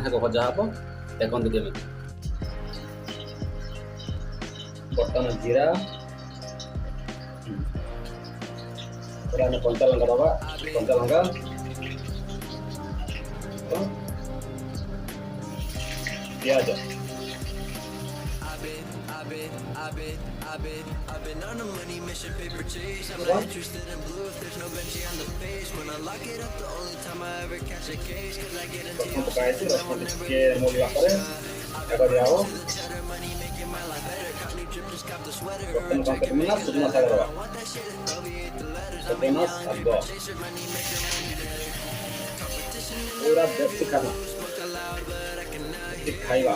ଶାଗ ଭଜା ହବ। ଦେଖନ୍ତୁ କେମିତି ବର୍ତ୍ତମାନ ଜିରା ଆମେ କଞ୍ଚା ଲଙ୍କା ଦବା। କଞ୍ଚା ଲଙ୍କା ପିଆଜ ରସୁଣ ପକାଇଛି। ରସୁଣ ଟିକେ ମୋଡ଼ିଲା ପରେ ଶାଗ ଦିଆହବ। ବର୍ତ୍ତମାନ କଣ କରିବି ନା ସୁଜନା ଶାଗ ଦବା। ସୁଜନା ଶାଗ ପୁରା ଦେଶୀ ଖାନା, ଦେଶୀ ଖାଇବା।